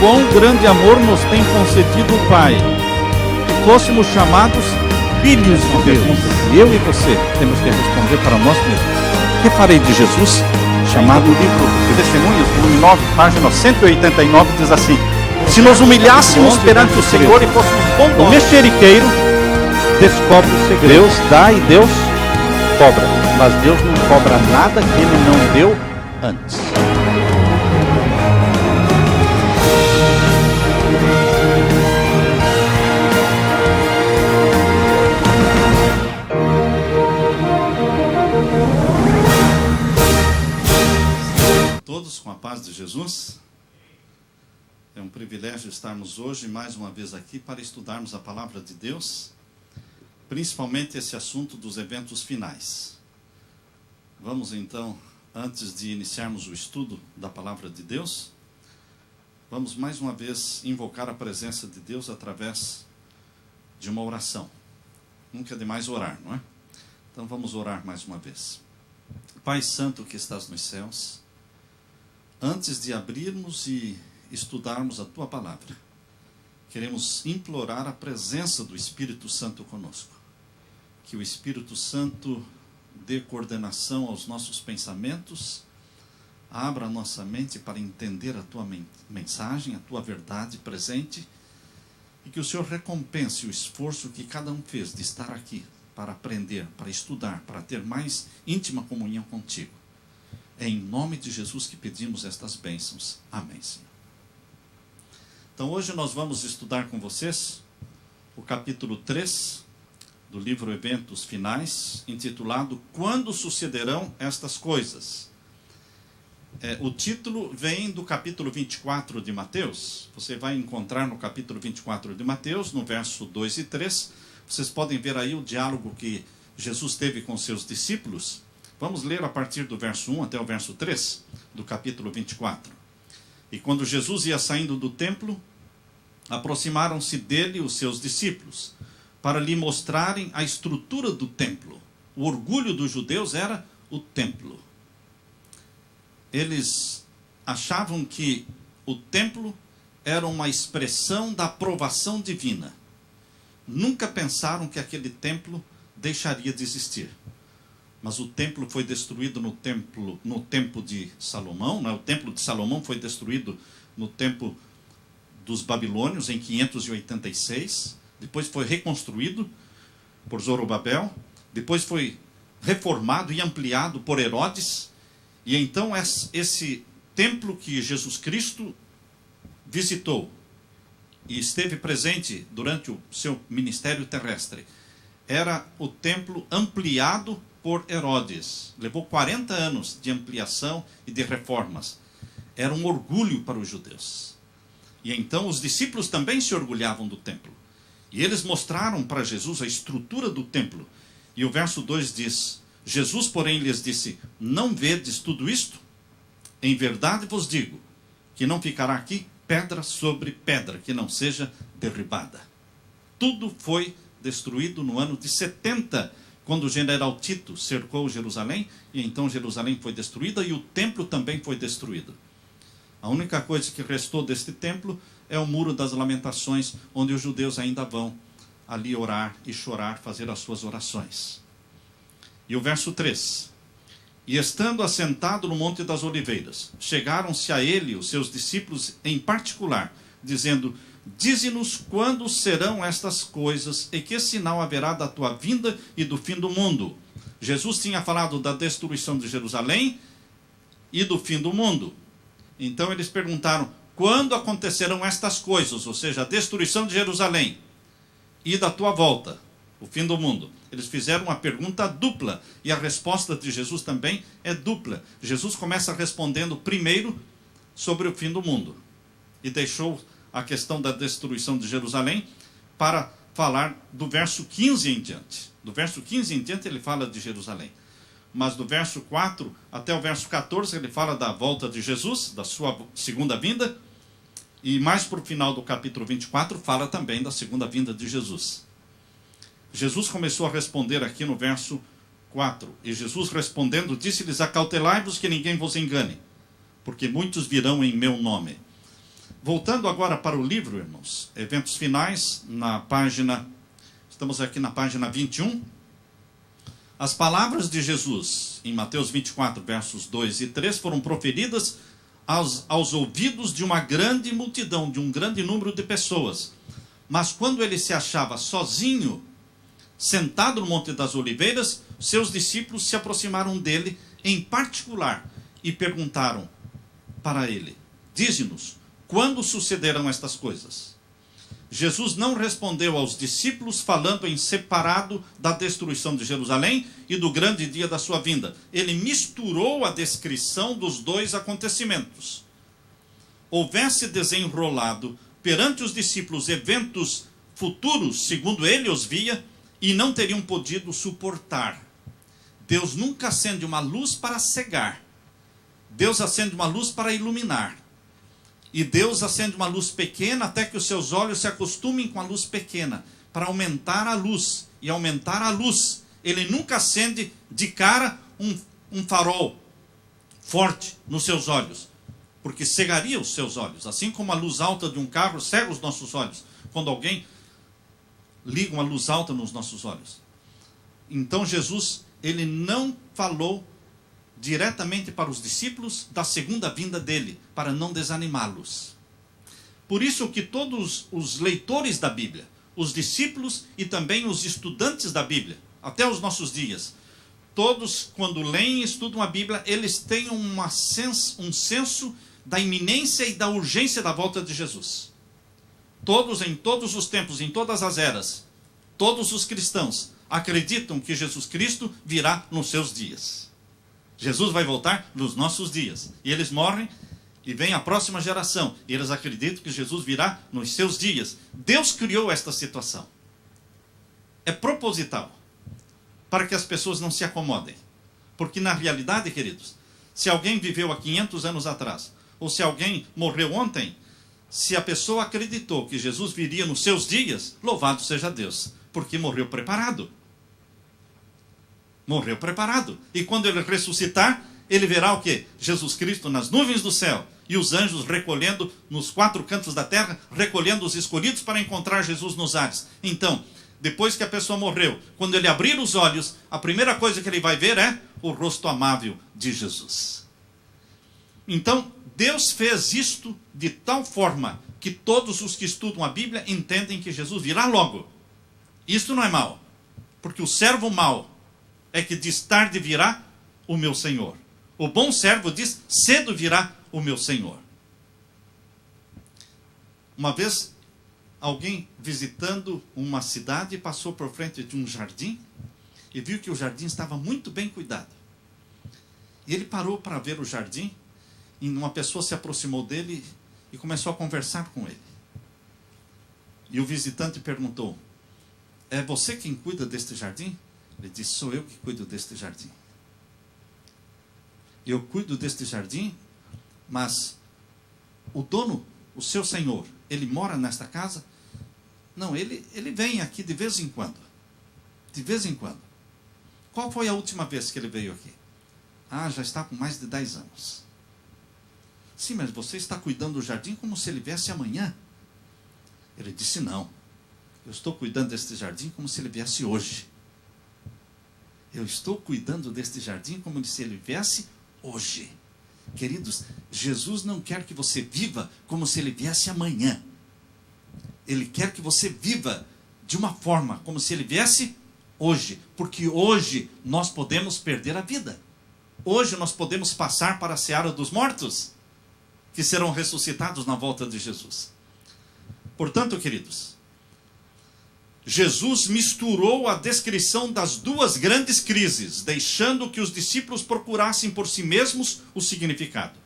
quão grande amor nos tem concedido o Pai, que fôssemos chamados filhos de Deus. Eu e você temos que responder para nós mesmos: que farei de Jesus? Chamado livro de Testemunhos, volume 9, página 189, diz assim: se nos humilhássemos perante o Senhor e fôssemos bondosos, o mexeriqueiro descobre o segredo. Deus dá e Deus cobra, mas Deus não cobra nada que Ele não deu antes. Todos com a paz de Jesus. É um privilégio estarmos hoje mais uma vez aqui para estudarmos a palavra de Deus, principalmente esse assunto dos eventos finais. Vamos então, antes de iniciarmos o estudo da palavra de Deus, vamos mais uma vez invocar a presença de Deus através de uma oração. Nunca é demais orar, não é? Então vamos orar mais uma vez. Pai Santo que estás nos céus, antes de abrirmos e estudarmos a Tua palavra, queremos implorar a presença do Espírito Santo conosco. Que o Espírito Santo dê coordenação aos nossos pensamentos, abra a nossa mente para entender a Tua mensagem, a Tua verdade presente, e que o Senhor recompense o esforço que cada um fez de estar aqui para aprender, para estudar, para ter mais íntima comunhão contigo. É em nome de Jesus que pedimos estas bênçãos. Amém, Senhor. Então hoje nós vamos estudar com vocês o capítulo 3 do livro Eventos Finais, intitulado Quando Sucederão Estas Coisas. O título vem do capítulo 24 de Mateus. Você vai encontrar no capítulo 24 de Mateus, no verso 2 e 3. Vocês podem ver aí o diálogo que Jesus teve com seus discípulos. Vamos ler a partir do verso 1 até o verso 3 do capítulo 24. E quando Jesus ia saindo do templo, aproximaram-se dele os seus discípulos, para lhe mostrarem a estrutura do templo. O orgulho dos judeus era o templo. Eles achavam que o templo era uma expressão da aprovação divina. Nunca pensaram que aquele templo deixaria de existir. Mas o templo foi destruído no tempo de Salomão, né? O templo de Salomão foi destruído no tempo dos babilônios, em 586. Depois foi reconstruído por Zorobabel. Depois foi reformado e ampliado por Herodes. E então esse templo que Jesus Cristo visitou e esteve presente durante o seu ministério terrestre, era o templo ampliado por Herodes. Levou 40 anos de ampliação e de reformas. Era um orgulho para os judeus. E então os discípulos também se orgulhavam do templo. E eles mostraram para Jesus a estrutura do templo. E o verso 2 diz: Jesus, porém, lhes disse: não vedes tudo isto? Em verdade vos digo, que não ficará aqui pedra sobre pedra, que não seja derribada. Tudo foi destruído no ano de 70, quando o general Tito cercou Jerusalém, e então Jerusalém foi destruída e o templo também foi destruído. A única coisa que restou deste templo é o Muro das Lamentações, onde os judeus ainda vão ali orar e chorar, fazer as suas orações. E o verso 3. E estando assentado no Monte das Oliveiras, chegaram-se a ele os seus discípulos em particular, dizendo: dize-nos quando serão estas coisas e que sinal haverá da tua vinda e do fim do mundo. Jesus tinha falado da destruição de Jerusalém e do fim do mundo. Então eles perguntaram: quando acontecerão estas coisas? Ou seja, a destruição de Jerusalém e da tua volta, o fim do mundo. Eles fizeram uma pergunta dupla e a resposta de Jesus também é dupla. Jesus começa respondendo primeiro sobre o fim do mundo e deixou a questão da destruição de Jerusalém para falar do verso 15 em diante. Do verso 15 em diante ele fala de Jerusalém. Mas do verso 4 até o verso 14 ele fala da volta de Jesus, da sua segunda vinda. E mais para o final do capítulo 24 fala também da segunda vinda de Jesus. Jesus começou a responder aqui no verso 4. E Jesus respondendo disse-lhes: acautelai-vos que ninguém vos engane, porque muitos virão em meu nome, Voltando agora para o livro, irmãos, eventos finais, estamos aqui na página 21. As palavras de Jesus, em Mateus 24, versos 2 e 3, foram proferidas aos ouvidos de uma grande multidão, de um grande número de pessoas. Mas quando ele se achava sozinho, sentado no Monte das Oliveiras, seus discípulos se aproximaram dele em particular e perguntaram para ele: dize-nos, quando sucederão estas coisas? Jesus não respondeu aos discípulos falando em separado da destruição de Jerusalém e do grande dia da sua vinda. Ele misturou a descrição dos dois acontecimentos. Houvesse desenrolado perante os discípulos eventos futuros, segundo ele os via, e não teriam podido suportar. Deus nunca acende uma luz para cegar. Deus acende uma luz para iluminar. E Deus acende uma luz pequena até que os seus olhos se acostumem com a luz pequena, para aumentar a luz. E aumentar a luz. Ele nunca acende de cara um farol forte nos seus olhos, porque cegaria os seus olhos. Assim como a luz alta de um carro cega os nossos olhos, quando alguém liga uma luz alta nos nossos olhos. Então Jesus, ele não falou diretamente para os discípulos da segunda vinda dele, para não desanimá-los. Por isso que todos os leitores da Bíblia, os discípulos e também os estudantes da Bíblia, até os nossos dias, todos quando leem e estudam a Bíblia, eles têm um senso da iminência e da urgência da volta de Jesus. Todos, em todos os tempos, em todas as eras, todos os cristãos acreditam que Jesus Cristo virá nos seus dias. Jesus vai voltar nos nossos dias. E eles morrem e vem a próxima geração. E eles acreditam que Jesus virá nos seus dias. Deus criou esta situação. É proposital. Para que as pessoas não se acomodem. Porque na realidade, queridos, se alguém viveu há 500 anos atrás, ou se alguém morreu ontem, se a pessoa acreditou que Jesus viria nos seus dias, louvado seja Deus. Porque morreu preparado. Morreu preparado. E quando ele ressuscitar, ele verá o quê? Jesus Cristo nas nuvens do céu. E os anjos recolhendo nos 4 cantos da terra, recolhendo os escolhidos para encontrar Jesus nos ares. Então, depois que a pessoa morreu, quando ele abrir os olhos, a primeira coisa que ele vai ver é o rosto amável de Jesus. Então, Deus fez isto de tal forma que todos os que estudam a Bíblia entendem que Jesus virá logo. Isto não é mal, porque o servo mau é que diz: tarde virá o meu Senhor. O bom servo diz: cedo virá o meu Senhor. Uma vez, alguém visitando uma cidade passou por frente de um jardim e viu que o jardim estava muito bem cuidado. E ele parou para ver o jardim e uma pessoa se aproximou dele e começou a conversar com ele. E o visitante perguntou: é você quem cuida deste jardim? Ele disse: sou eu que cuido deste jardim. Eu cuido deste jardim, mas o dono, o seu senhor, ele mora nesta casa? Não, ele vem aqui de vez em quando. De vez em quando. Qual foi a última vez que ele veio aqui? Ah, já está com mais de 10 anos. Sim, mas você está cuidando do jardim como se ele viesse amanhã. Ele disse: não. Eu estou cuidando deste jardim como se ele viesse hoje. Eu estou cuidando deste jardim como se ele viesse hoje. Queridos, Jesus não quer que você viva como se ele viesse amanhã. Ele quer que você viva de uma forma como se ele viesse hoje. Porque hoje nós podemos perder a vida. Hoje nós podemos passar para a seara dos mortos, que serão ressuscitados na volta de Jesus. Portanto, queridos, Jesus misturou a descrição das duas grandes crises, deixando que os discípulos procurassem por si mesmos o significado.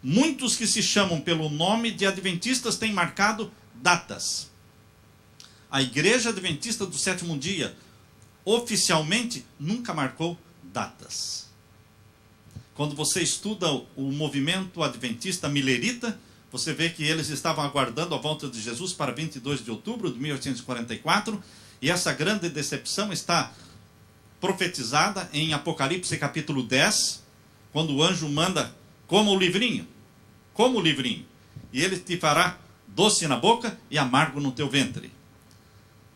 Muitos que se chamam pelo nome de adventistas têm marcado datas. A Igreja Adventista do Sétimo Dia, oficialmente, nunca marcou datas. Quando você estuda o movimento adventista milerita, você vê que eles estavam aguardando a volta de Jesus para 22 de outubro de 1844, e essa grande decepção está profetizada em Apocalipse capítulo 10, quando o anjo manda como o livrinho, e ele te fará doce na boca e amargo no teu ventre.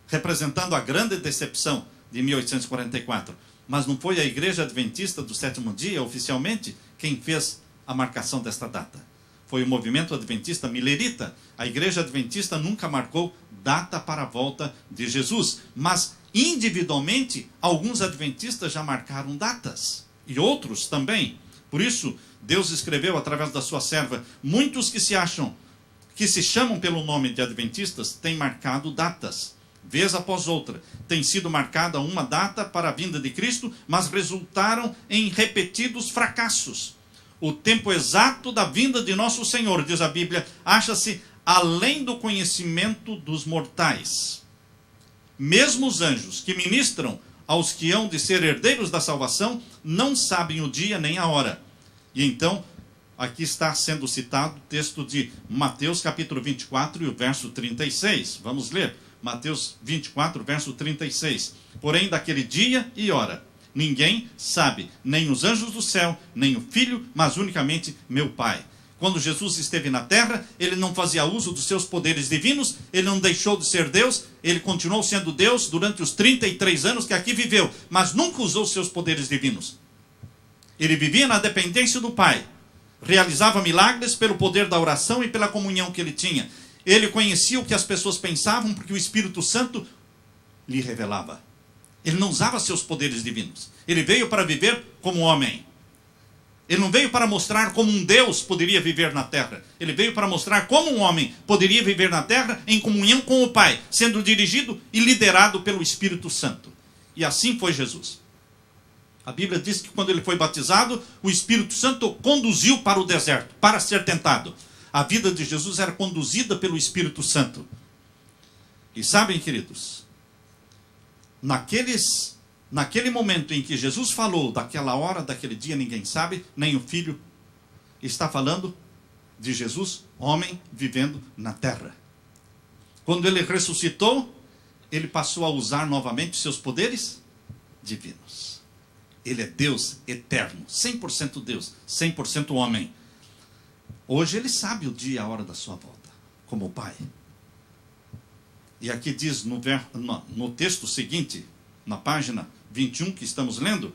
Representando a grande decepção de 1844. Mas não foi a Igreja Adventista do Sétimo Dia, oficialmente, quem fez a marcação desta data. Foi o movimento adventista milerita. A Igreja Adventista nunca marcou data para a volta de Jesus. Mas, individualmente, alguns adventistas já marcaram datas. E outros também. Por isso, Deus escreveu através da sua serva, muitos que se chamam pelo nome de adventistas, têm marcado datas. Vez após outra, tem sido marcada uma data para a vinda de Cristo, mas resultaram em repetidos fracassos. O tempo exato da vinda de nosso Senhor, diz a Bíblia, acha-se além do conhecimento dos mortais. Mesmo os anjos que ministram aos que hão de ser herdeiros da salvação, não sabem o dia nem a hora. E então, aqui está sendo citado o texto de Mateus capítulo 24 e o verso 36. Vamos ler. Mateus 24, verso 36. Porém, daquele dia e hora, ninguém sabe, nem os anjos do céu, nem o Filho, mas unicamente meu Pai. Quando Jesus esteve na terra, ele não fazia uso dos seus poderes divinos, ele não deixou de ser Deus, ele continuou sendo Deus durante os 33 anos que aqui viveu, mas nunca usou os seus poderes divinos. Ele vivia na dependência do Pai, realizava milagres pelo poder da oração e pela comunhão que ele tinha. Ele conhecia o que as pessoas pensavam porque o Espírito Santo lhe revelava. Ele não usava seus poderes divinos. Ele veio para viver como homem. Ele não veio para mostrar como um Deus poderia viver na terra. Ele veio para mostrar como um homem poderia viver na terra em comunhão com o Pai, sendo dirigido e liderado pelo Espírito Santo. E assim foi Jesus. A Bíblia diz que quando ele foi batizado, o Espírito Santo o conduziu para o deserto, para ser tentado. A vida de Jesus era conduzida pelo Espírito Santo. E sabem, queridos, naquele momento em que Jesus falou, daquela hora, daquele dia, ninguém sabe, nem o Filho, está falando de Jesus, homem, vivendo na terra. Quando ele ressuscitou, ele passou a usar novamente seus poderes divinos. Ele é Deus eterno, 100% Deus, 100% homem. Hoje ele sabe o dia e a hora da sua volta, como o Pai. E aqui diz no texto seguinte, na página 21 que estamos lendo,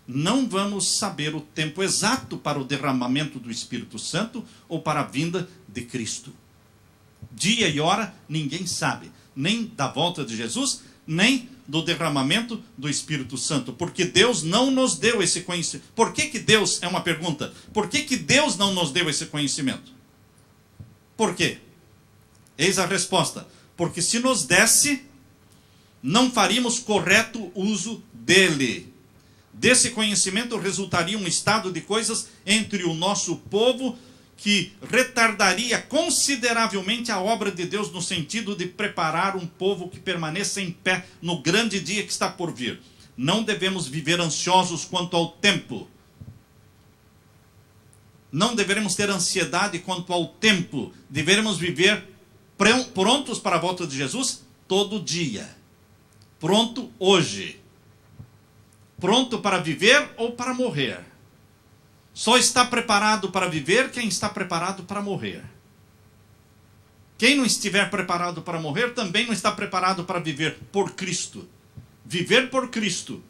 não vamos saber o tempo exato para o derramamento do Espírito Santo ou para a vinda de Cristo. Dia e hora ninguém sabe, nem da volta de Jesus, nem do derramamento do Espírito Santo, porque Deus não nos deu esse conhecimento. Por que Deus, é uma pergunta, por que Deus não nos deu esse conhecimento? Por quê? Eis a resposta, porque se nos desse, não faríamos correto uso dele. Desse conhecimento resultaria um estado de coisas entre o nosso povo que retardaria consideravelmente a obra de Deus no sentido de preparar um povo que permaneça em pé no grande dia que está por vir. Não devemos viver ansiosos quanto ao tempo. Não deveremos ter ansiedade quanto ao tempo. Deveremos viver prontos para a volta de Jesus todo dia. Pronto hoje. Pronto para viver ou para morrer. Só está preparado para viver quem está preparado para morrer. Quem não estiver preparado para morrer também não está preparado para viver por Cristo. Viver por Cristo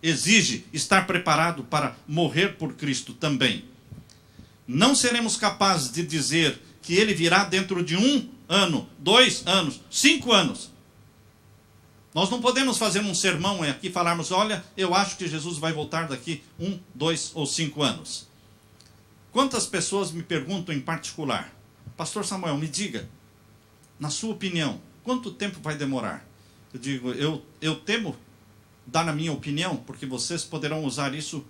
exige estar preparado para morrer por Cristo também. Não seremos capazes de dizer que ele virá dentro de 1 ano, 2 anos, 5 anos. Nós não podemos fazer um sermão aqui e falarmos, olha, eu acho que Jesus vai voltar daqui 1, 2 ou 5 anos. Quantas pessoas me perguntam em particular, Pastor Samuel, me diga, na sua opinião, quanto tempo vai demorar? Eu digo, eu temo dar a minha opinião, porque vocês poderão usar isso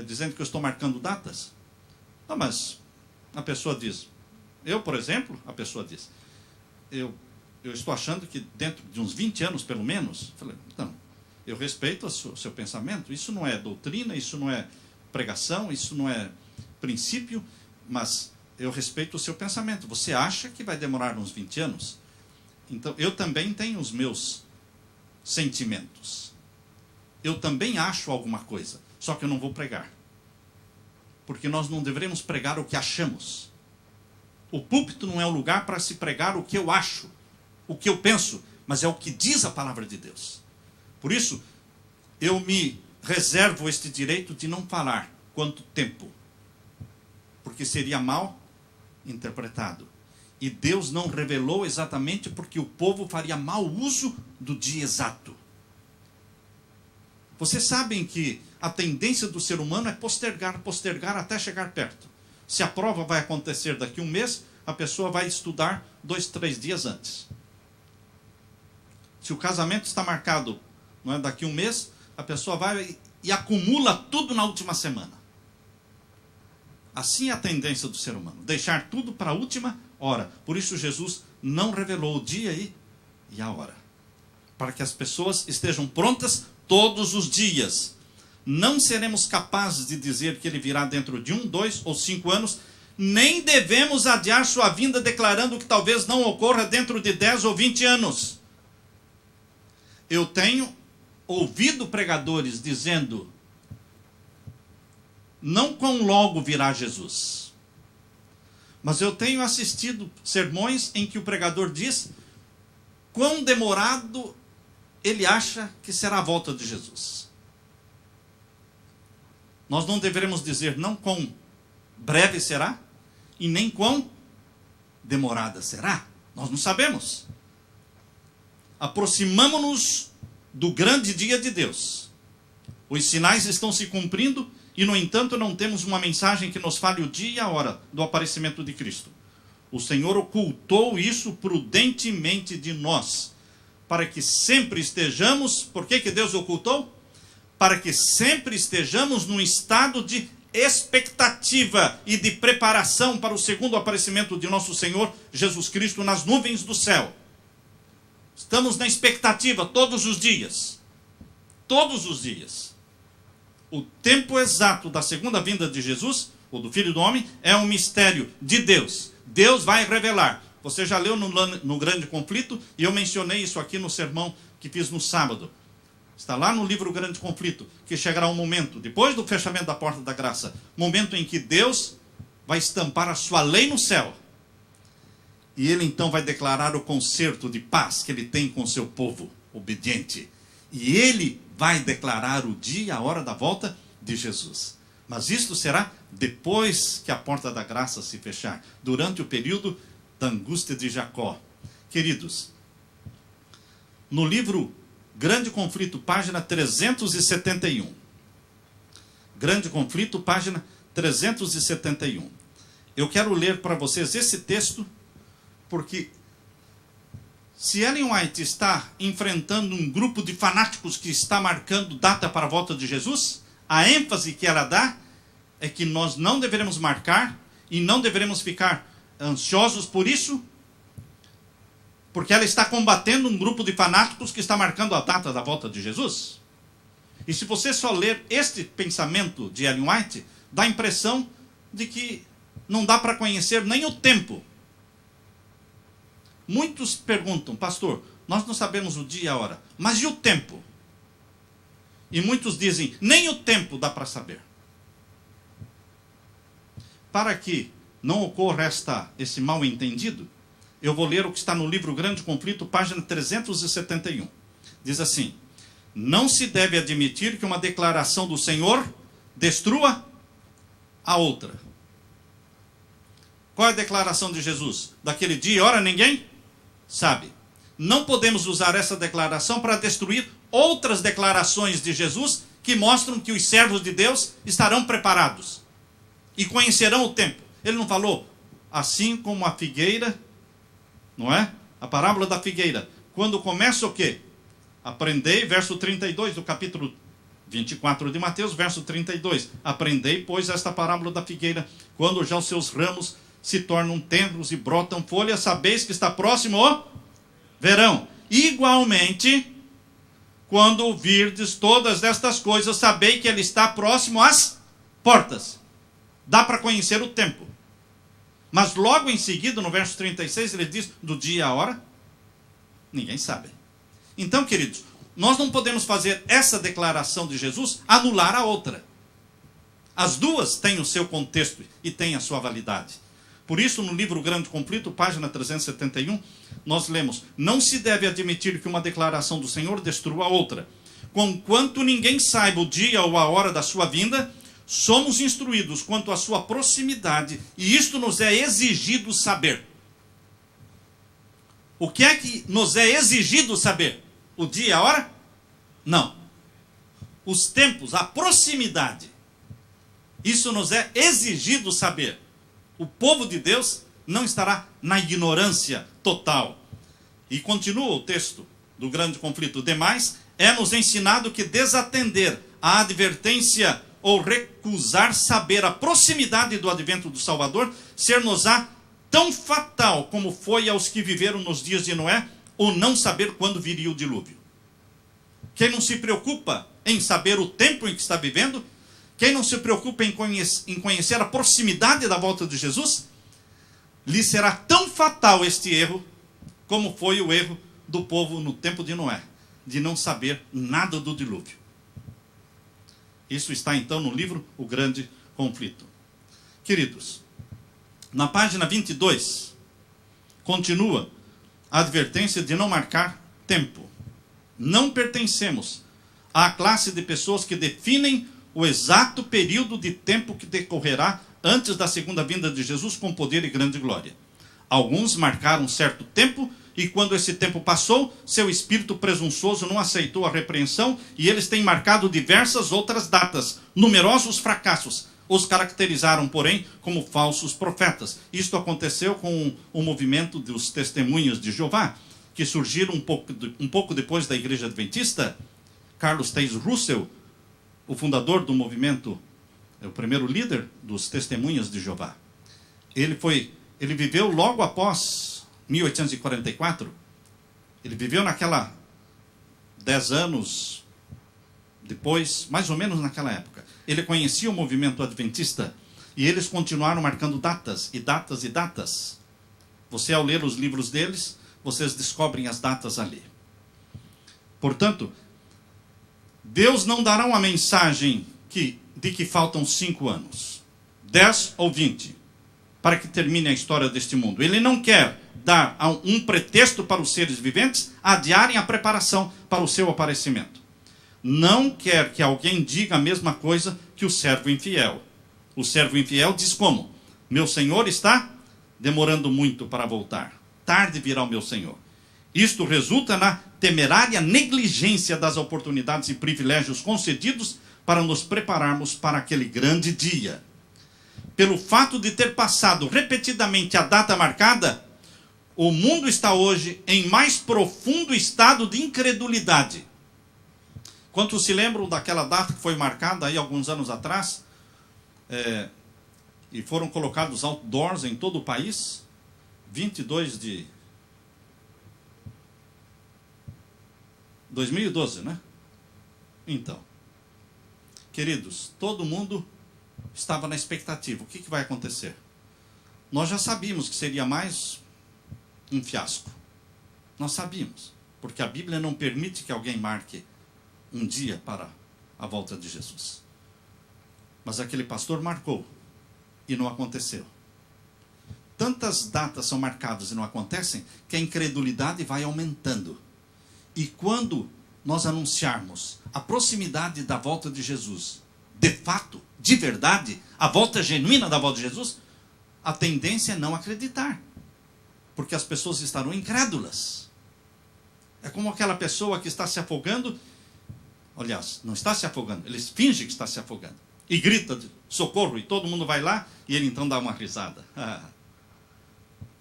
dizendo que eu estou marcando datas. Ah, mas a pessoa diz, por exemplo, a pessoa diz, eu estou achando que dentro de uns 20 anos, pelo menos, eu falei, então, eu respeito o seu pensamento, isso não é doutrina, isso não é pregação, isso não é princípio, mas eu respeito o seu pensamento. Você acha que vai demorar uns 20 anos? Então, eu também tenho os meus sentimentos. Eu também acho alguma coisa, só que eu não vou pregar. Porque nós não devemos pregar o que achamos. O púlpito não é um lugar para se pregar o que eu acho, o que eu penso, mas é o que diz a palavra de Deus. Por isso, eu me reservo este direito de não falar quanto tempo, porque seria mal interpretado. E Deus não revelou exatamente porque o povo faria mau uso do dia exato. Vocês sabem que a tendência do ser humano é postergar, postergar até chegar perto. Se a prova vai acontecer daqui a um mês, a pessoa vai estudar 2, 3 dias antes. Se o casamento está marcado, não é, daqui a um mês, a pessoa vai e acumula tudo na última semana. Assim é a tendência do ser humano, deixar tudo para a última hora. Por isso Jesus não revelou o dia e a hora, para que as pessoas estejam prontas todos os dias. Não seremos capazes de dizer que ele virá dentro de 1, 2 ou 5 anos, nem devemos adiar sua vinda declarando que talvez não ocorra dentro de 10 ou 20 anos. Eu tenho ouvido pregadores dizendo: não quão logo virá Jesus. Mas eu tenho assistido sermões em que o pregador diz quão demorado ele acha que será a volta de Jesus. Nós não deveremos dizer não quão breve será e nem quão demorada será. Nós não sabemos. Aproximamo-nos do grande dia de Deus. Os sinais estão se cumprindo e, no entanto, não temos uma mensagem que nos fale o dia e a hora do aparecimento de Cristo. O Senhor ocultou isso prudentemente de nós, para que sempre estejamos... Por que Deus ocultou? Para que sempre estejamos num estado de expectativa e de preparação para o segundo aparecimento de nosso Senhor Jesus Cristo nas nuvens do céu. Estamos na expectativa todos os dias. Todos os dias. O tempo exato da segunda vinda de Jesus, ou do Filho do Homem, é um mistério de Deus. Deus vai revelar. Você já leu no Grande Conflito, e eu mencionei isso aqui no sermão que fiz no sábado. Está lá no livro Grande Conflito, que chegará um momento, depois do fechamento da porta da graça, momento em que Deus vai estampar a sua lei no céu. E ele então vai declarar o concerto de paz que ele tem com o seu povo obediente. E ele vai declarar o dia e a hora da volta de Jesus. Mas isto será depois que a porta da graça se fechar, durante o período da angústia de Jacó. Queridos, no livro Grande Conflito, página 371. Grande Conflito, página 371. Eu quero ler para vocês esse texto, porque se Ellen White está enfrentando um grupo de fanáticos que está marcando data para a volta de Jesus, a ênfase que ela dá é que nós não deveremos marcar e não deveremos ficar ansiosos por isso, porque ela está combatendo um grupo de fanáticos que está marcando a data da volta de Jesus. E se você só ler este pensamento de Ellen White, dá a impressão de que não dá para conhecer nem o tempo. Muitos perguntam: pastor, nós não sabemos o dia e a hora, mas e o tempo? E muitos dizem: nem o tempo dá para saber. Para que não ocorra esse mal entendido, eu vou ler o que está no livro Grande Conflito, página 371. Diz assim: não se deve admitir que uma declaração do Senhor destrua a outra. Qual é a declaração de Jesus? Daquele dia e hora ninguém sabe. Não podemos usar essa declaração para destruir outras declarações de Jesus que mostram que os servos de Deus estarão preparados e conhecerão o tempo. Ele não falou assim como a figueira, não é? A parábola da figueira. Quando começa o quê? Aprendei, verso 32 do capítulo 24 de Mateus, verso 32. Aprendei, pois, esta parábola da figueira. Quando já os seus ramos se tornam tenros e brotam folhas, sabeis que está próximo o verão. Igualmente, quando virdes todas estas coisas, sabei que ele está próximo às portas. Dá para conhecer o tempo. Mas logo em seguida, no verso 36, ele diz: do dia e a hora, ninguém sabe. Então, queridos, nós não podemos fazer essa declaração de Jesus anular a outra. As duas têm o seu contexto e têm a sua validade. Por isso, no livro Grande Conflito, página 371, nós lemos: não se deve admitir que uma declaração do Senhor destrua a outra. Conquanto ninguém saiba o dia ou a hora da sua vinda, somos instruídos quanto à sua proximidade, e isto nos é exigido saber. O que é que nos é exigido saber? O dia e a hora? Não. Os tempos, a proximidade. Isso nos é exigido saber. O povo de Deus não estará na ignorância total. E continua o texto do Grande Conflito. Demais, é-nos ensinado que desatender a advertência ou recusar saber a proximidade do advento do Salvador, ser-nos-á tão fatal como foi aos que viveram nos dias de Noé, ou não saber quando viria o dilúvio. Quem não se preocupa em saber o tempo em que está vivendo, quem não se preocupa em conhecer a proximidade da volta de Jesus, lhe será tão fatal este erro, como foi o erro do povo no tempo de Noé, de não saber nada do dilúvio. Isso está então no livro O Grande Conflito. Queridos, na página 22, continua a advertência de não marcar tempo. Não pertencemos à classe de pessoas que definem o exato período de tempo que decorrerá antes da segunda vinda de Jesus com poder e grande glória. Alguns marcaram certo tempo, e quando esse tempo passou, seu espírito presunçoso não aceitou a repreensão, e eles têm marcado diversas outras datas. Numerosos fracassos os caracterizaram, porém, como falsos profetas. Isto aconteceu com o movimento dos Testemunhas de Jeová, que surgiram um pouco depois da Igreja Adventista. Carlos Taze Russell, o fundador do movimento, o primeiro líder dos Testemunhas de Jeová. Ele viveu logo após 1844. Ele viveu 10 anos depois, mais ou menos naquela época. Ele conhecia o movimento adventista e eles continuaram marcando datas e datas e datas. Você, ao ler os livros deles, vocês descobrem as datas ali. Portanto, Deus não dará uma mensagem de que faltam 5 anos, 10 ou 20, para que termine a história deste mundo. Ele não quer dar um pretexto para os seres viventes adiarem a preparação para o seu aparecimento. Não quer que alguém diga a mesma coisa que o servo infiel. O servo infiel diz como? Meu Senhor está demorando muito para voltar. Tarde virá o meu Senhor. Isto resulta na temerária negligência das oportunidades e privilégios concedidos para nos prepararmos para aquele grande dia. Pelo fato de ter passado repetidamente a data marcada, o mundo está hoje em mais profundo estado de incredulidade. Quantos se lembram daquela data que foi marcada aí alguns anos atrás? E foram colocados outdoors em todo o país? 22 de 2012, né? Então, queridos, todo mundo estava na expectativa. O que vai acontecer? Nós já sabíamos que seria mais um fiasco. Nós sabíamos, porque a Bíblia não permite que alguém marque um dia para a volta de Jesus. Mas aquele pastor marcou e não aconteceu. Tantas datas são marcadas e não acontecem que a incredulidade vai aumentando. E quando nós anunciarmos a proximidade da volta de Jesus, de fato, de verdade, a volta genuína da volta de Jesus, a tendência é não acreditar, porque as pessoas estarão incrédulas. É como aquela pessoa que está se afogando, aliás, não está se afogando, ele finge que está se afogando, e grita de socorro, e todo mundo vai lá, e ele então dá uma risada.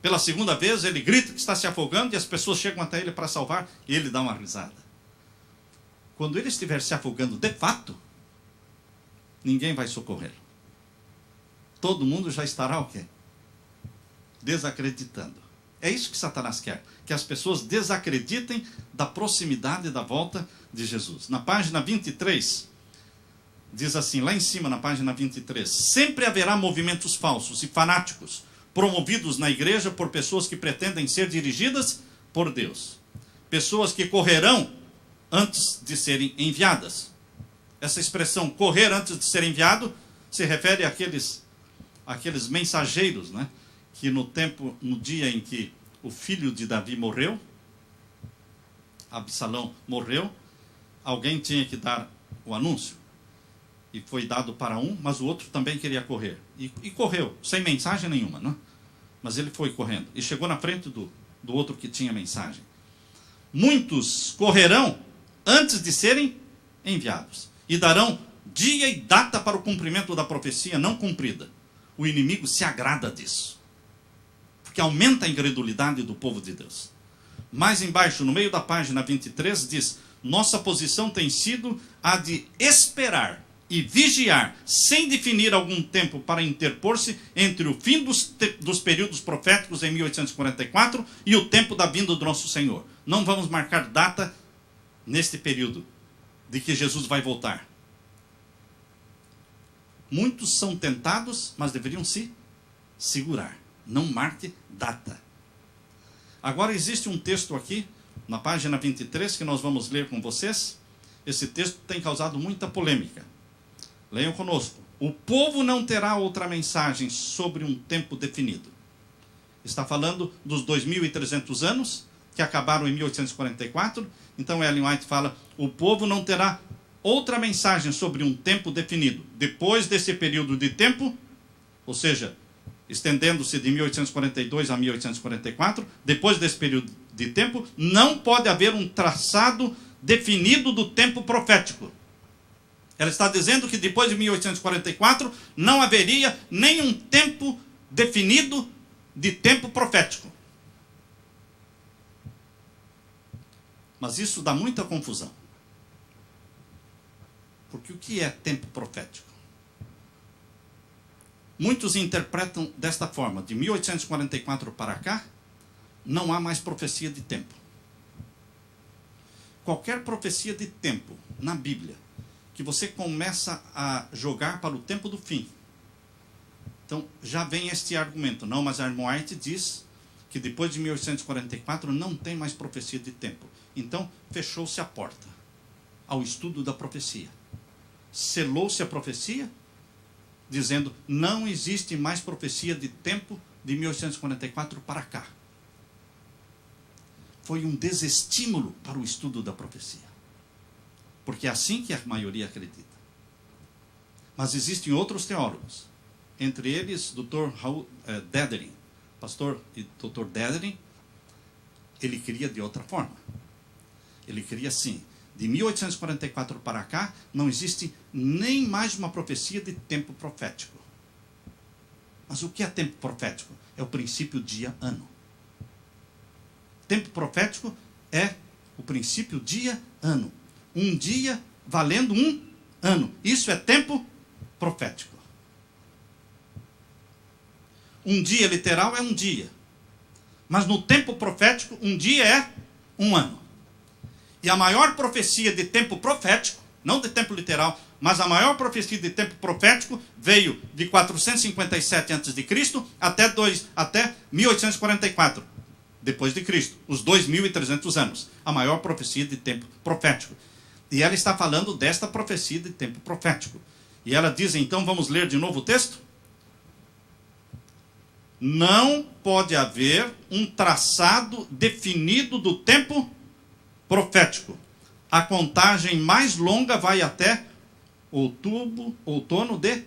Pela segunda vez, ele grita que está se afogando, e as pessoas chegam até ele para salvar, e ele dá uma risada. Quando ele estiver se afogando de fato, ninguém vai socorrê-lo. Todo mundo já estará o quê? Desacreditando. É isso que Satanás quer, que as pessoas desacreditem da proximidade da volta de Jesus. Na página 23, diz assim, lá em cima na página 23, sempre haverá movimentos falsos e fanáticos, promovidos na igreja por pessoas que pretendem ser dirigidas por Deus. Pessoas que correrão antes de serem enviadas. Essa expressão, correr antes de ser enviado, se refere àqueles mensageiros, né, que no dia em que o filho de Davi morreu, Absalão morreu, alguém tinha que dar o anúncio. E foi dado para um, mas o outro também queria correr. E correu, sem mensagem nenhuma, não? Mas ele foi correndo. E chegou na frente do outro que tinha mensagem. Muitos correrão antes de serem enviados. E darão dia e data para o cumprimento da profecia não cumprida. O inimigo se agrada disso. Porque aumenta a incredulidade do povo de Deus. Mais embaixo, no meio da página 23, diz: nossa posição tem sido a de esperar e vigiar, sem definir algum tempo para interpor-se entre o fim dos períodos proféticos em 1844 e o tempo da vinda do nosso Senhor. Não vamos marcar data neste período de que Jesus vai voltar. Muitos são tentados, mas deveriam se segurar. Não marque data. Agora existe um texto aqui, na página 23, que nós vamos ler com vocês. Esse texto tem causado muita polêmica. Leiam conosco. O povo não terá outra mensagem sobre um tempo definido. Está falando dos 2.300 anos, que acabaram em 1844. Então Ellen White fala, o povo não terá outra mensagem sobre um tempo definido. Depois desse período de tempo, ou seja, estendendo-se de 1842 a 1844, depois desse período de tempo, não pode haver um traçado definido do tempo profético. Ela está dizendo que depois de 1844 não haveria nenhum tempo definido de tempo profético. Mas isso dá muita confusão. Porque o que é tempo profético? Muitos interpretam desta forma: de 1844 para cá, não há mais profecia de tempo. Qualquer profecia de tempo na Bíblia que você começa a jogar para o tempo do fim. Então, já vem este argumento. Não, mas a Ellen White diz que depois de 1844 não tem mais profecia de tempo. Então, fechou-se a porta ao estudo da profecia. Selou-se a profecia, dizendo, não existe mais profecia de tempo de 1844 para cá. Foi um desestímulo para o estudo da profecia. Porque é assim que a maioria acredita. Mas existem outros teólogos, entre eles Dr. Dedering, pastor e Dr. Dedering. Ele queria de outra forma. Ele queria assim, de 1844 para cá, não existe nem mais uma profecia de tempo profético. Mas o que é tempo profético? É o princípio dia, ano. Tempo profético é o princípio dia, ano. Um dia valendo um ano. Isso é tempo profético. Um dia literal é um dia. Mas no tempo profético, um dia é um ano. E a maior profecia de tempo profético, não de tempo literal, mas a maior profecia de tempo profético veio de 457 a.C. até 1844, depois de Cristo, os 2.300 anos. A maior profecia de tempo profético. E ela está falando desta profecia de tempo profético. E ela diz, então, vamos ler de novo o texto? Não pode haver um traçado definido do tempo profético. A contagem mais longa vai até outono de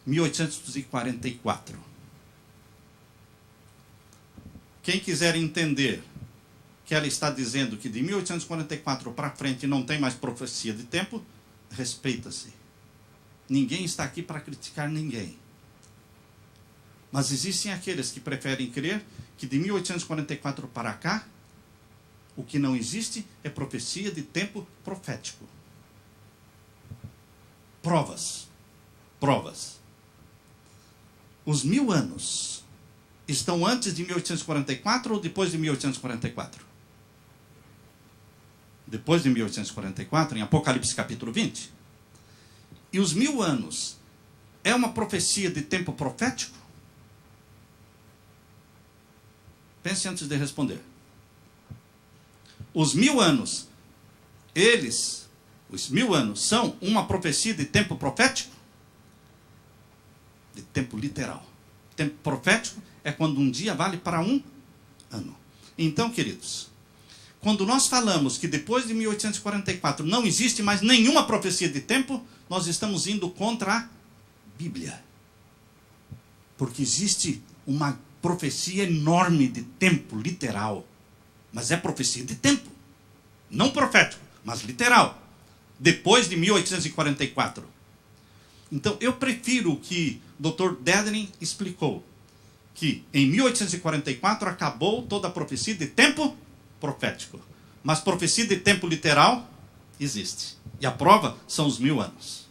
1844. Quem quiser entender que ela está dizendo que de 1844 para frente não tem mais profecia de tempo, respeita-se. Ninguém está aqui para criticar ninguém. Mas existem aqueles que preferem crer que de 1844 para cá, o que não existe é profecia de tempo profético. Provas. Os 1000 anos estão antes de 1844 ou depois de 1844? Depois de 1844, em Apocalipse capítulo 20. E os 1000 anos é uma profecia de tempo profético? Pense antes de responder. Os 1000 anos, os 1000 anos, são uma profecia de tempo profético? De tempo literal. Tempo profético é quando um dia vale para um ano. Então, queridos, quando nós falamos que depois de 1844 não existe mais nenhuma profecia de tempo, nós estamos indo contra a Bíblia. Porque existe uma profecia enorme de tempo, literal. Mas é profecia de tempo. Não profético, mas literal. Depois de 1844. Então, eu prefiro o que o Dr. Dedering explicou. Que em 1844 acabou toda a profecia de tempo profético. Mas profecia de tempo literal existe. E a prova são os 1000 anos.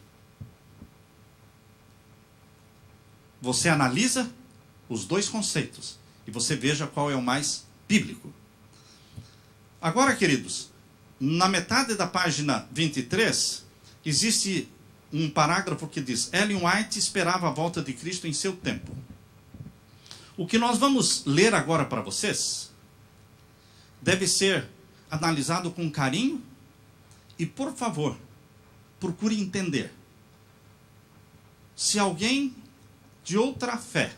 Você analisa os dois conceitos e você veja qual é o mais bíblico. Agora, queridos, na metade da página 23, existe um parágrafo que diz: Ellen White esperava a volta de Cristo em seu tempo. O que nós vamos ler agora para vocês deve ser analisado com carinho e, por favor, procure entender. Se alguém de outra fé,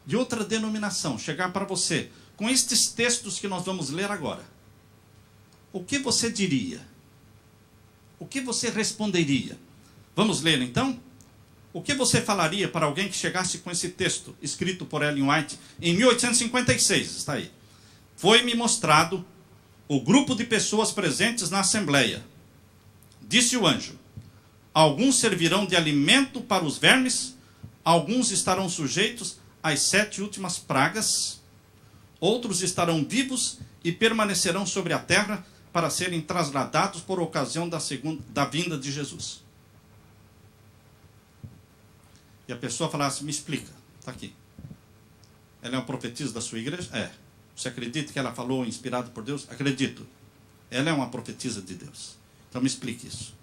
de outra denominação, chegar para você com estes textos que nós vamos ler agora, o que você diria? O que você responderia? Vamos ler então? O que você falaria para alguém que chegasse com esse texto, escrito por Ellen White, em 1856, está aí. Foi-me mostrado o grupo de pessoas presentes na assembleia. Disse o anjo: alguns servirão de alimento para os vermes, alguns estarão sujeitos às 7 últimas pragas, outros estarão vivos e permanecerão sobre a terra para serem trasladados por ocasião da vinda de Jesus. E a pessoa falasse: me explica, está aqui. Ela é uma profetisa da sua igreja? É. Você acredita que ela falou inspirado por Deus? Acredito. Ela é uma profetisa de Deus. Então me explique isso.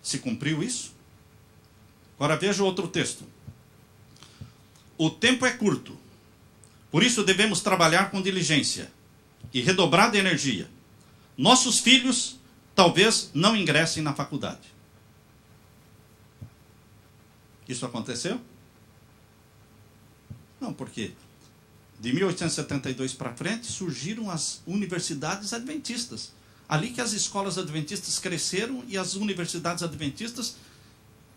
Se cumpriu isso? Agora veja outro texto. O tempo é curto, por isso devemos trabalhar com diligência e redobrada energia. Nossos filhos talvez não ingressem na faculdade. Isso aconteceu? Não, porque de 1872 para frente surgiram as universidades adventistas. Ali que as escolas adventistas cresceram e as universidades adventistas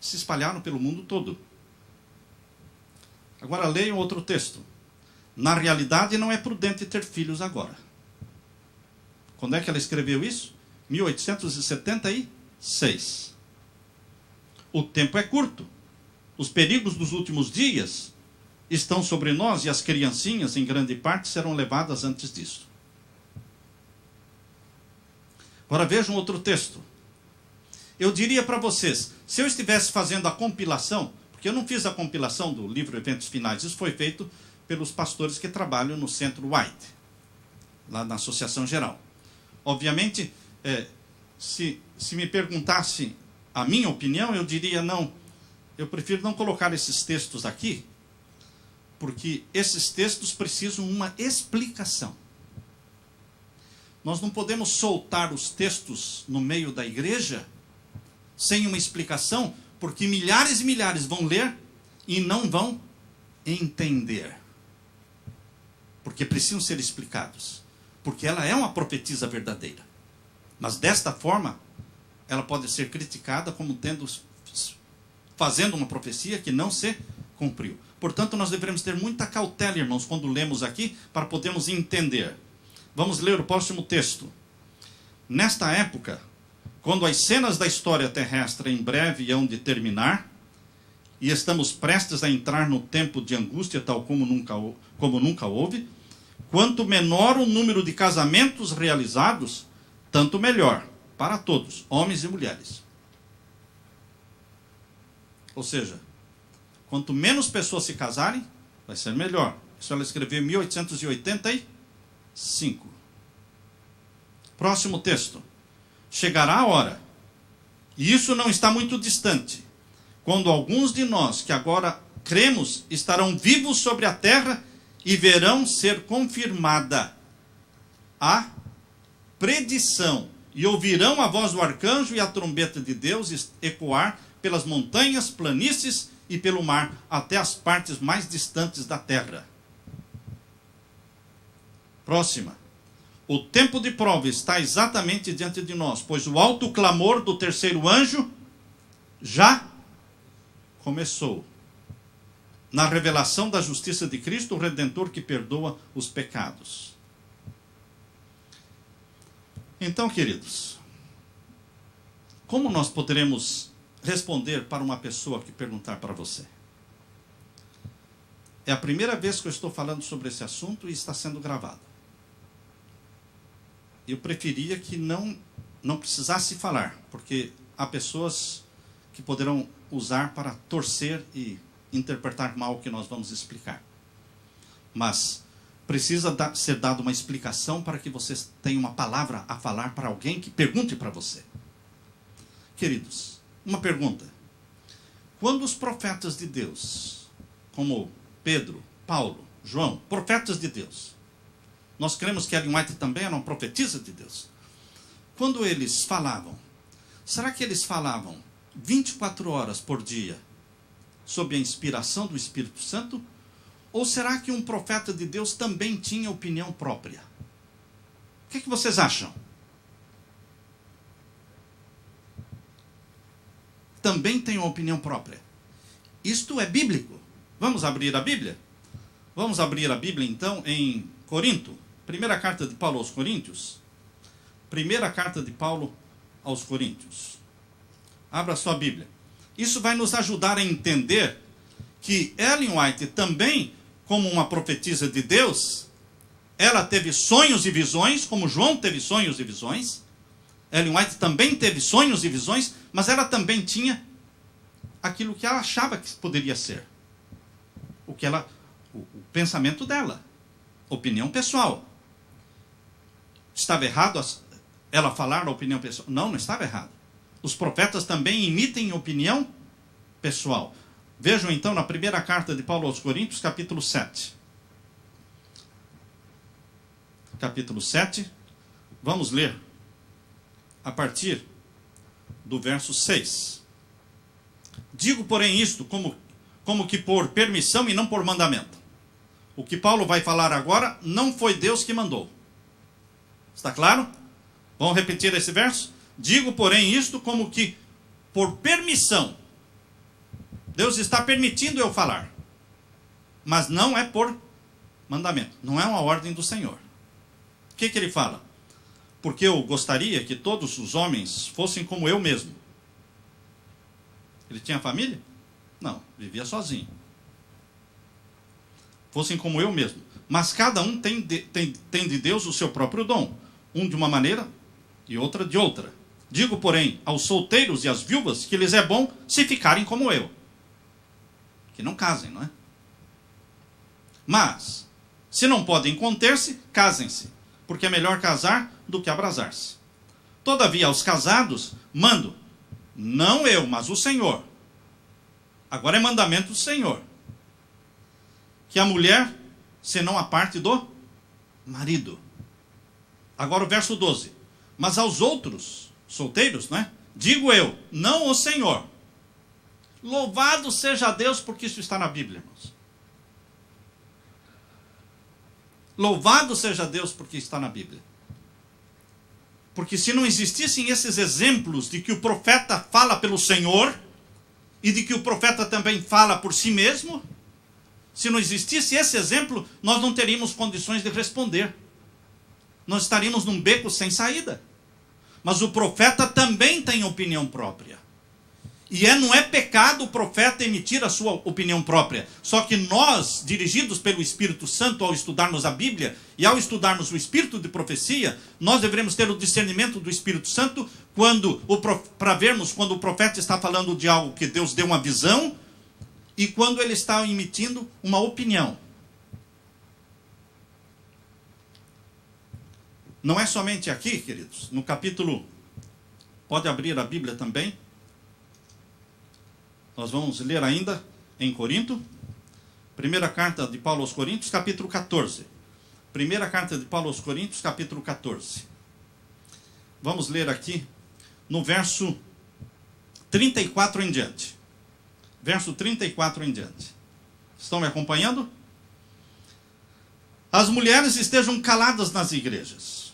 se espalharam pelo mundo todo. Agora leiam outro texto. Na realidade, não é prudente ter filhos agora. Quando é que ela escreveu isso? 1876. O tempo é curto. Os perigos dos últimos dias estão sobre nós e as criancinhas, em grande parte, serão levadas antes disso. Agora vejam outro texto. Eu diria para vocês, se eu estivesse fazendo a compilação, porque eu não fiz a compilação do livro Eventos Finais, isso foi feito pelos pastores que trabalham no Centro White, lá na Associação Geral. Obviamente, se me perguntasse a minha opinião, eu diria não, eu prefiro não colocar esses textos aqui, porque esses textos precisam uma explicação. Nós não podemos soltar os textos no meio da igreja sem uma explicação, porque milhares e milhares vão ler e não vão entender. Porque precisam ser explicados. Porque ela é uma profetisa verdadeira. Mas desta forma, ela pode ser criticada como fazendo uma profecia que não se cumpriu. Portanto, nós devemos ter muita cautela, irmãos, quando lemos aqui, para podermos entender. Vamos ler o próximo texto. Nesta época, quando as cenas da história terrestre em breve hão de terminar, e estamos prestes a entrar no tempo de angústia, tal como nunca houve, quanto menor o número de casamentos realizados, tanto melhor, para todos, homens e mulheres. Ou seja, quanto menos pessoas se casarem, vai ser melhor. Isso ela escreveu em 1885. Próximo texto. Chegará a hora, e isso não está muito distante, quando alguns de nós que agora cremos estarão vivos sobre a terra e verão ser confirmada a predição, e ouvirão a voz do arcanjo e a trombeta de Deus ecoar pelas montanhas, planícies e pelo mar até as partes mais distantes da terra. Próxima. O tempo de prova está exatamente diante de nós, pois o alto clamor do terceiro anjo já começou. Na revelação da justiça de Cristo, o Redentor que perdoa os pecados. Então, queridos, como nós poderemos responder para uma pessoa que perguntar para você? É a primeira vez que eu estou falando sobre esse assunto e está sendo gravado. Eu preferia que não precisasse falar, porque há pessoas que poderão usar para torcer e interpretar mal o que nós vamos explicar. Mas precisa ser dada uma explicação para que vocês tenham uma palavra a falar para alguém que pergunte para você. Queridos, uma pergunta. Quando os profetas de Deus, como Pedro, Paulo, João, profetas de Deus, nós cremos que Ellen White também era uma profetisa de Deus. Quando eles falavam, será que eles falavam 24 horas por dia sob a inspiração do Espírito Santo? Ou será que um profeta de Deus também tinha opinião própria? O que vocês acham? Também tem uma opinião própria. Isto é bíblico. Vamos abrir a Bíblia? Vamos abrir a Bíblia então em Corinto. Primeira carta de Paulo aos Coríntios. Primeira carta de Paulo aos Coríntios. Abra sua Bíblia. Isso vai nos ajudar a entender que Ellen White também, como uma profetisa de Deus, ela teve sonhos e visões, como João teve sonhos e visões. Ellen White também teve sonhos e visões, mas ela também tinha aquilo que ela achava que poderia ser. O pensamento dela. Opinião pessoal. Estava errado ela falar a opinião pessoal? Não, não estava errado. Os profetas também emitem opinião pessoal. Vejam então na primeira carta de Paulo aos Coríntios, capítulo 7. Capítulo 7. Vamos ler a partir do verso 6. Digo, porém, isto como que por permissão e não por mandamento. O que Paulo vai falar agora não foi Deus que mandou. Está claro? Vamos repetir esse verso? Digo, porém, isto como que por permissão. Deus está permitindo eu falar. Mas não é por mandamento. Não é uma ordem do Senhor. O que ele fala? Porque eu gostaria que todos os homens fossem como eu mesmo. Ele tinha família? Não, vivia sozinho. Fossem como eu mesmo. Mas cada um tem de Deus o seu próprio dom. Um de uma maneira e outra de outra. Digo, porém, aos solteiros e às viúvas que lhes é bom se ficarem como eu. Que não casem, não é? Mas, se não podem conter-se, casem-se. Porque é melhor casar do que abrasar-se. Todavia, aos casados, mando, não eu, mas o Senhor. Agora é mandamento do Senhor. Que a mulher, senão a parte do marido. Agora o verso 12. Mas aos outros, solteiros, não é? Digo eu, não o Senhor. Louvado seja Deus, porque isso está na Bíblia, irmãos. Louvado seja Deus, porque está na Bíblia. Porque se não existissem esses exemplos de que o profeta fala pelo Senhor, e de que o profeta também fala por si mesmo, se não existisse esse exemplo, nós não teríamos condições de responder. Nós estaríamos num beco sem saída. Mas o profeta também tem opinião própria. E não é pecado o profeta emitir a sua opinião própria. Só que nós, dirigidos pelo Espírito Santo, ao estudarmos a Bíblia e ao estudarmos o Espírito de profecia, nós devemos ter o discernimento do Espírito Santo para vermos quando o profeta está falando de algo que Deus deu uma visão e quando ele está emitindo uma opinião. Não é somente aqui, queridos, no capítulo, pode abrir a Bíblia também. Nós vamos ler ainda em Corinto, primeira carta de Paulo aos Coríntios, capítulo 14. Primeira carta de Paulo aos Coríntios, capítulo 14. Vamos ler aqui no verso 34 em diante. verso 34 em diante. Estão me acompanhando? As mulheres estejam caladas nas igrejas,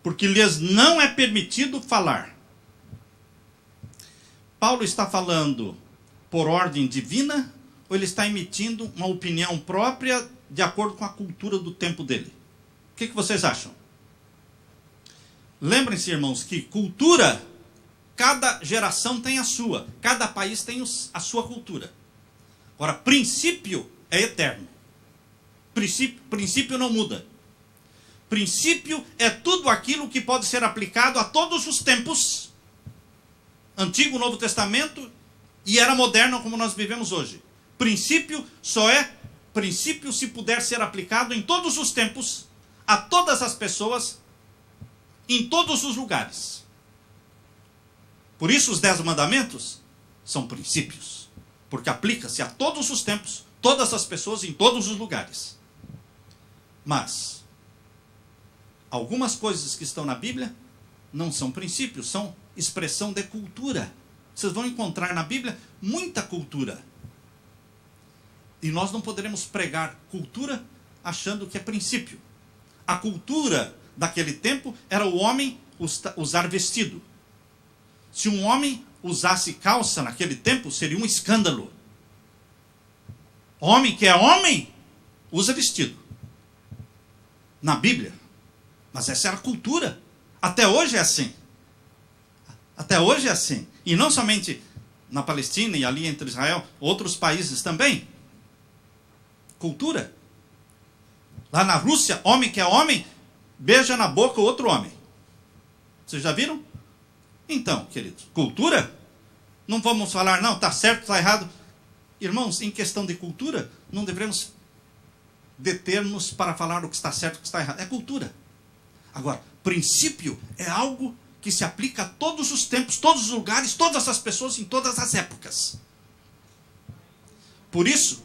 porque lhes não é permitido falar. Paulo está falando por ordem divina, ou ele está emitindo uma opinião própria de acordo com a cultura do tempo dele? O que vocês acham? Lembrem-se, irmãos, que cultura, cada geração tem a sua, cada país tem a sua cultura. Agora, princípio é eterno. Princípio não muda. Princípio é tudo aquilo que pode ser aplicado a todos os tempos, Antigo, Novo Testamento e era moderno como nós vivemos hoje. Princípio só é princípio se puder ser aplicado em todos os tempos, a todas as pessoas, em todos os lugares. Por isso os 10 mandamentos são princípios, porque aplica-se a todos os tempos, todas as pessoas, em todos os lugares. Mas algumas coisas que estão na Bíblia não são princípios, são expressão de cultura. Vocês vão encontrar na Bíblia muita cultura. E nós não poderemos pregar cultura achando que é princípio. A cultura daquele tempo era o homem usar vestido. Se um homem usasse calça naquele tempo, seria um escândalo. Homem que é homem, usa vestido. Na Bíblia. Mas essa era a cultura. Até hoje é assim. Até hoje é assim. E não somente na Palestina e ali entre Israel, outros países também. Cultura. Lá na Rússia, homem que é homem, beija na boca o outro homem. Vocês já viram? Então, queridos, cultura? Não vamos falar, não, está certo, está errado. Irmãos, em questão de cultura, não devemos deter-nos para falar o que está certo e o que está errado. É cultura. Agora, princípio é algo que se aplica a todos os tempos, todos os lugares, todas as pessoas, em todas as épocas. Por isso,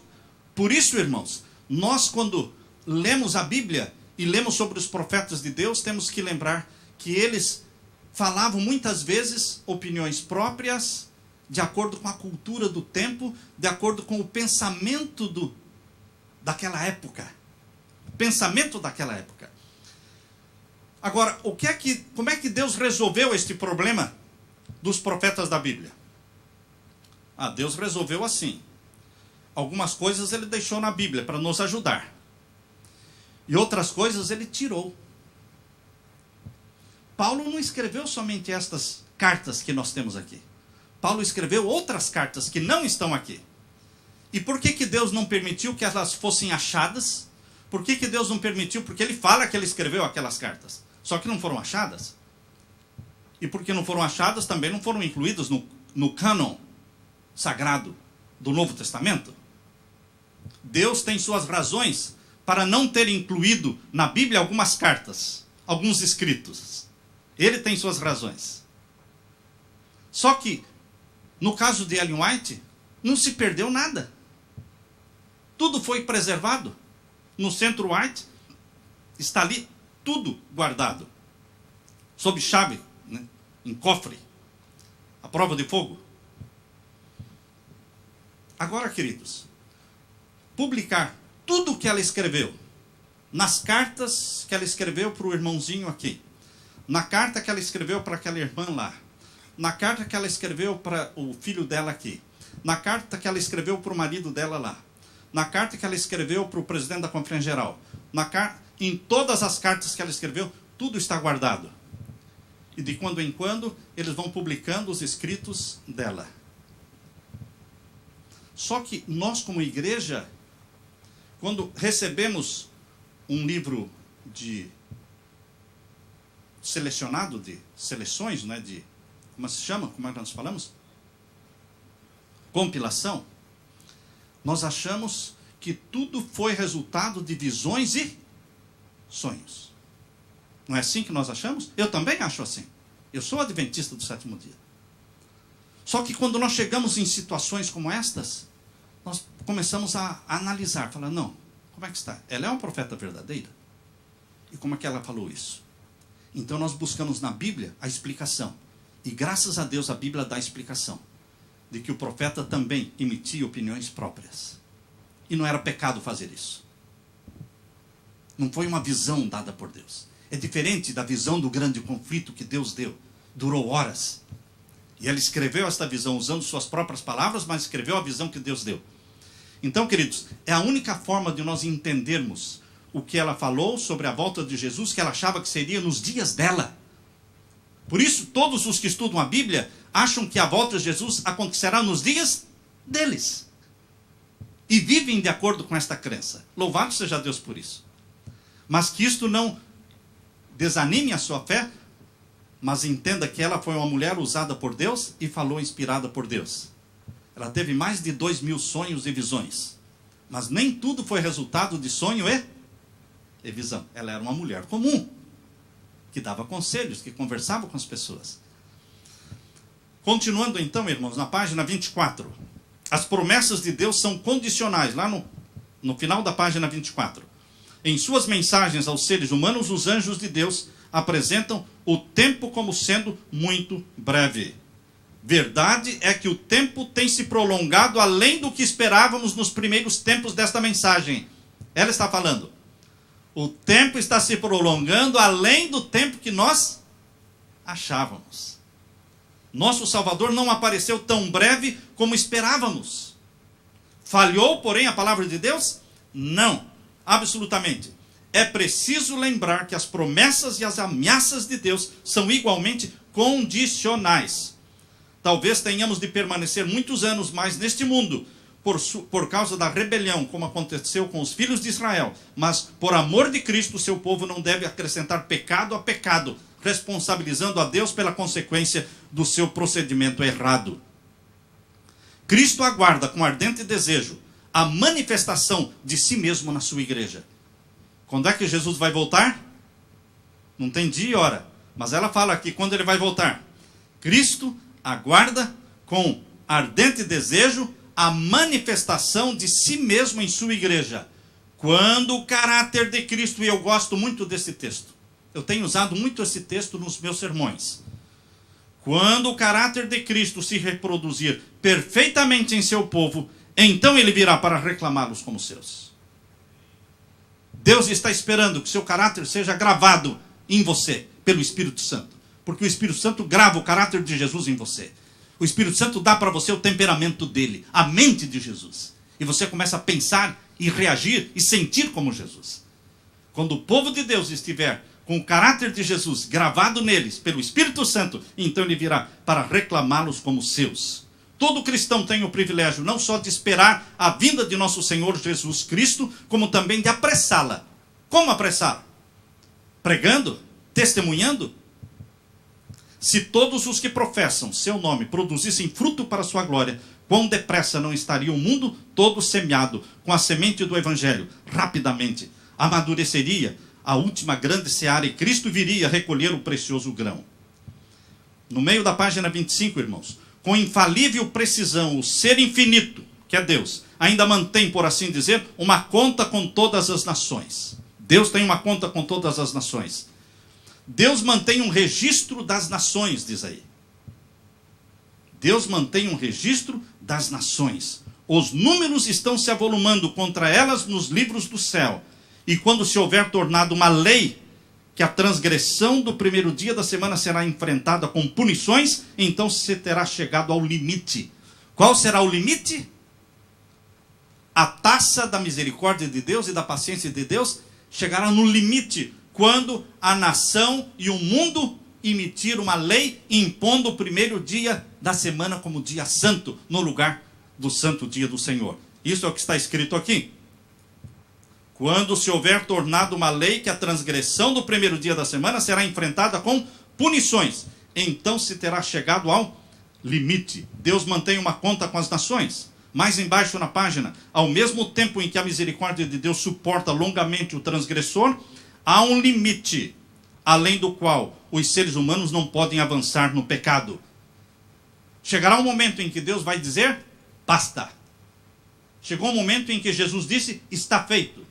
irmãos, nós quando lemos a Bíblia e lemos sobre os profetas de Deus, temos que lembrar que eles falavam muitas vezes opiniões próprias, de acordo com a cultura do tempo, de acordo com o pensamento daquela época. Pensamento daquela época. Agora, como é que Deus resolveu este problema dos profetas da Bíblia? Deus resolveu assim. Algumas coisas ele deixou na Bíblia para nos ajudar. E outras coisas ele tirou. Paulo não escreveu somente estas cartas que nós temos aqui. Paulo escreveu outras cartas que não estão aqui. E por que Deus não permitiu que elas fossem achadas? Por que Deus não permitiu? Porque ele fala que ele escreveu aquelas cartas. Só que não foram achadas. E porque não foram achadas, também não foram incluídas no cânon sagrado do Novo Testamento. Deus tem suas razões para não ter incluído na Bíblia algumas cartas, alguns escritos. Ele tem suas razões. Só que, no caso de Ellen White, não se perdeu nada. Tudo foi preservado. No Centro White, está ali tudo guardado. Sob chave, né? Em cofre. A prova de fogo. Agora, queridos, publicar tudo o que ela escreveu, nas cartas que ela escreveu para o irmãozinho aqui, na carta que ela escreveu para aquela irmã lá, na carta que ela escreveu para o filho dela aqui, na carta que ela escreveu para o marido dela lá, na carta que ela escreveu para o presidente da Conferência Geral, em todas as cartas que ela escreveu, tudo está guardado. E de quando em quando, eles vão publicando os escritos dela. Só que nós, como igreja, quando recebemos um livro selecionado, de seleções, né, como se chama? Como é que nós falamos? Compilação. Nós achamos que tudo foi resultado de visões e sonhos. Não é assim que nós achamos? Eu também acho assim. Eu sou adventista do sétimo dia. Só que quando nós chegamos em situações como estas, nós começamos a analisar, falar, não, como é que está? Ela é uma profeta verdadeira? E como é que ela falou isso? Então nós buscamos na Bíblia a explicação. E graças a Deus a Bíblia dá explicação. de que o profeta também emitia opiniões próprias. E não era pecado fazer isso. Não foi uma visão dada por Deus. É diferente da visão do grande conflito que Deus deu. Durou horas. E ele escreveu esta visão usando suas próprias palavras, mas escreveu a visão que Deus deu. Então, queridos, é a única forma de nós entendermos o que ela falou sobre a volta de Jesus, que ela achava que seria nos dias dela. Por isso, todos os que estudam a Bíblia acham que a volta de Jesus acontecerá nos dias deles. E vivem de acordo com esta crença. Louvado seja Deus por isso. Mas que isto não desanime a sua fé, mas entenda que ela foi uma mulher usada por Deus e falou inspirada por Deus. Ela teve mais de 2.000 sonhos e visões. Mas nem tudo foi resultado de sonho e visão. Ela era uma mulher comum, que dava conselhos, que conversava com as pessoas. Continuando então, irmãos, na página 24. As promessas de Deus são condicionais, lá no final da página 24. Em suas mensagens aos seres humanos, os anjos de Deus apresentam o tempo como sendo muito breve. Verdade é que o tempo tem se prolongado além do que esperávamos nos primeiros tempos desta mensagem. Ela está falando. O tempo está se prolongando além do tempo que nós achávamos. Nosso Salvador não apareceu tão breve como esperávamos. Falhou, porém, a palavra de Deus? Não, absolutamente. É preciso lembrar que as promessas e as ameaças de Deus são igualmente condicionais. Talvez tenhamos de permanecer muitos anos mais neste mundo, por causa da rebelião, como aconteceu com os filhos de Israel. Mas, por amor de Cristo, seu povo não deve acrescentar pecado a pecado, responsabilizando a Deus pela consequência do seu procedimento errado. Cristo aguarda com ardente desejo a manifestação de si mesmo na sua igreja. Quando é que Jesus vai voltar? Não tem dia e hora, mas ela fala aqui quando ele vai voltar. Cristo aguarda com ardente desejo a manifestação de si mesmo em sua igreja. Quando o caráter de Cristo, e eu gosto muito desse texto, eu tenho usado muito esse texto nos meus sermões. Quando o caráter de Cristo se reproduzir perfeitamente em seu povo, então ele virá para reclamá-los como seus. Deus está esperando que seu caráter seja gravado em você pelo Espírito Santo. Porque o Espírito Santo grava o caráter de Jesus em você. O Espírito Santo dá para você o temperamento dele, a mente de Jesus. E você começa a pensar e reagir e sentir como Jesus. Quando o povo de Deus estiver com o caráter de Jesus gravado neles pelo Espírito Santo, então ele virá para reclamá-los como seus. Todo cristão tem o privilégio não só de esperar a vinda de nosso Senhor Jesus Cristo, como também de apressá-la. Como apressá-la? Pregando? Testemunhando? Se todos os que professam seu nome produzissem fruto para a sua glória, quão depressa não estaria o mundo todo semeado com a semente do Evangelho? Rapidamente amadureceria a última grande seara e Cristo viria recolher o precioso grão. No meio da página 25, irmãos, com infalível precisão, o ser infinito, que é Deus, ainda mantém, por assim dizer, uma conta com todas as nações. Deus tem uma conta com todas as nações. Deus mantém um registro das nações, diz aí. Deus mantém um registro das nações. Os números estão se avolumando contra elas nos livros do céu. E quando se houver tornado uma lei que a transgressão do primeiro dia da semana será enfrentada com punições, então se terá chegado ao limite. Qual será o limite? A taça da misericórdia de Deus e da paciência de Deus chegará no limite quando a nação e o mundo emitir uma lei impondo o primeiro dia da semana como dia santo, no lugar do santo dia do Senhor. Isso é o que está escrito aqui. Quando se houver tornado uma lei que a transgressão do primeiro dia da semana será enfrentada com punições, então se terá chegado ao limite. Deus mantém uma conta com as nações. Mais embaixo na página, ao mesmo tempo em que a misericórdia de Deus suporta longamente o transgressor, há um limite, além do qual os seres humanos não podem avançar no pecado. Chegará um momento em que Deus vai dizer, basta. Chegou um momento em que Jesus disse, está feito.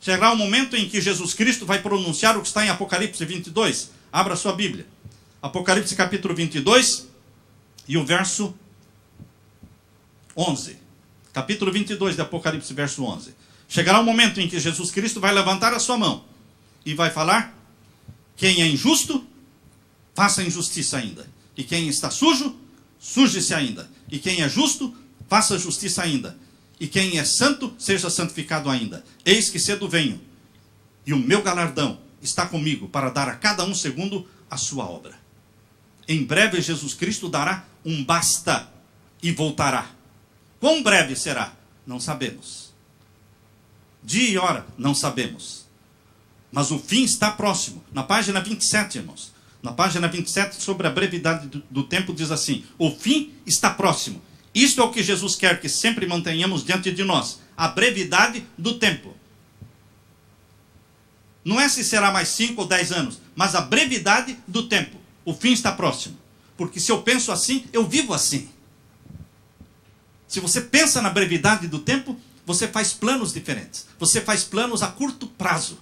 Chegará um momento em que Jesus Cristo vai pronunciar o que está em Apocalipse 22. Abra sua Bíblia. Apocalipse capítulo 22 e o verso 11. Capítulo 22 de Apocalipse, verso 11. Chegará um momento em que Jesus Cristo vai levantar a sua mão e vai falar: quem é injusto, faça injustiça ainda. E quem está sujo, suje-se ainda. E quem é justo, faça justiça ainda. E quem é santo, seja santificado ainda. Eis que cedo venho, e o meu galardão está comigo para dar a cada um segundo a sua obra. Em breve Jesus Cristo dará um basta e voltará. Quão breve será? Não sabemos. Dia e hora? Não sabemos. Mas o fim está próximo. Na página 27, irmãos. Na página 27, sobre a brevidade do tempo, diz assim: o fim está próximo. Isto é o que Jesus quer que sempre mantenhamos diante de nós. A brevidade do tempo. Não é se será mais 5 ou 10 anos, mas a brevidade do tempo. O fim está próximo. Porque se eu penso assim, eu vivo assim. Se você pensa na brevidade do tempo, você faz planos diferentes. Você faz planos a curto prazo.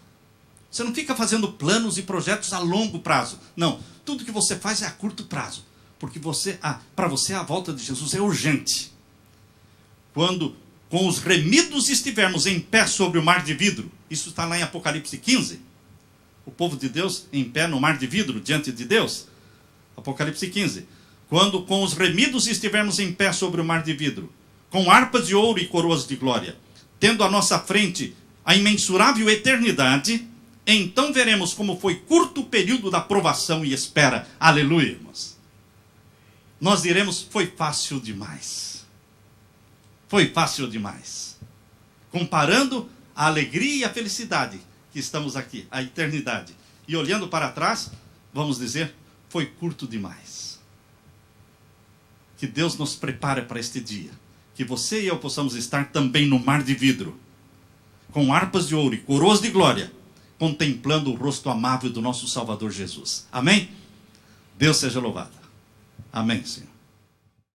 Você não fica fazendo planos e projetos a longo prazo. Não, tudo que você faz é a curto prazo. Porque para você a volta de Jesus é urgente. Quando com os remidos estivermos em pé sobre o mar de vidro, isso está lá em Apocalipse 15. O povo de Deus em pé no mar de vidro diante de Deus. Apocalipse 15. Quando com os remidos estivermos em pé sobre o mar de vidro, com harpas de ouro e coroas de glória, tendo à nossa frente a imensurável eternidade, então veremos como foi curto o período da provação e espera. Aleluia, irmãos. Nós diremos: foi fácil demais. Foi fácil demais. Comparando a alegria e a felicidade que estamos aqui, a eternidade. E olhando para trás, vamos dizer: foi curto demais. Que Deus nos prepare para este dia. Que você e eu possamos estar também no mar de vidro, com harpas de ouro e coroas de glória, contemplando o rosto amável do nosso Salvador Jesus. Amém? Deus seja louvado. Amém, Senhor.